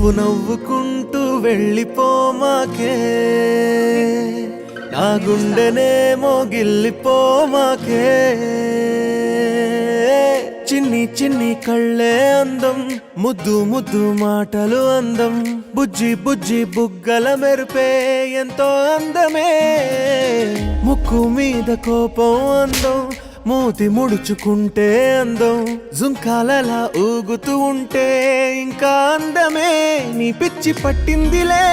నువ్వు నవ్వుకుంటూ వెళ్ళిపోమాకే, నా గుండెనేమో గిల్లిపోమాకే. చిన్ని చిన్ని కళ్ళే అందం, ముద్దు ముద్దు మాటలు అందం, బుజ్జి బుజ్జి బుగ్గల మెరుపే ఎంతో అందమే. ముక్కు మీద కోపం అందం, మూతి ముడుచుకుంటే అందం, జుంకాలలా ఊగుతూ ఉంటే ఇంకా అందమే. నీ పిచ్చి పట్టిందిలే,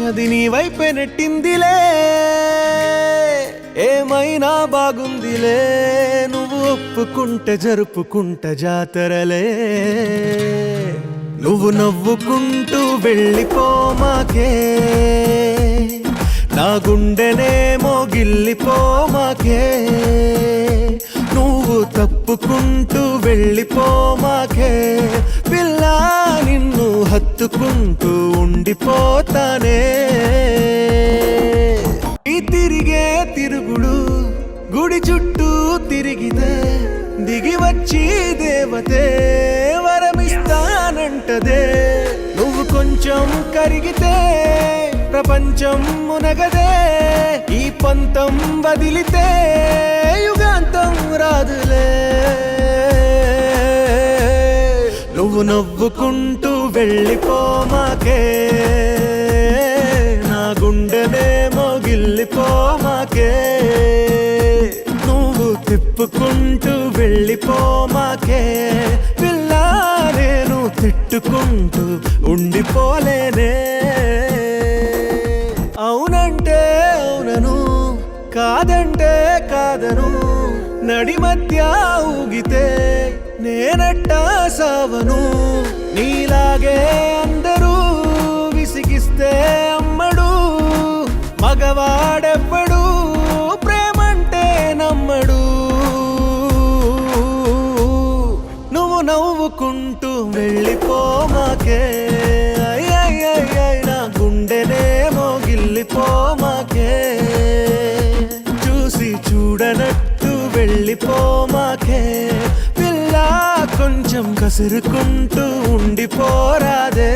అది నీ వైపే నెట్టిందిలే. ఏమైనా బాగుందిలే, నువ్వు ఒప్పుకుంటే జరుపుకుంటే జాతరలే. నువ్వు నవ్వుకుంటూ వెళ్ళిపోమాకే, నా గుండెనేమో గిల్లిపోమాకే. నువ్వు తప్పుకుంటూ వెళ్ళిపోమాకే, పిల్ల నిన్ను హత్తుకుంటూ ఉండిపోతానే. ఈ తిరిగే తిరుగుడు గుడి చుట్టూ తిరిగితే, దిగి వచ్చి దేవతే వరమిస్తానంటదే. నువ్వు కొంచెం కరిగితే ప్రపంచం మునగదే. ఈ పంతం వదిలితే యుగాంతం రాదులే. నువ్వు నవ్వుకుంటూ వెళ్ళిపోమాకే, నా గుండెనేమో గిల్లిపోమాకే. నువ్వు తిప్పుకుంటూ వెళ్ళిపోమాకే, పిల్ల నేను తిట్టుకుంటూ ఉండిపోలేనే. అవునంటే అవునను, కాదంటే కాదను, నడి మధ్య ఊగితే నేనట్టా సావను. నీలాగే అందరూ విసిగిస్తే అమ్మడు, మగవాడెవ్వడు ప్రేమంటే నమ్మడు. నువ్వు నవ్వుకుంటూ వెళ్ళిపోమాకే, నా గుండెనేమో గిల్లిపోమాకే. చూసి చూడనట్టు వెళ్ళిపోమాకే, పిల్ల కొంచెం కసురుకుంటూ ఉండిపోరాదే.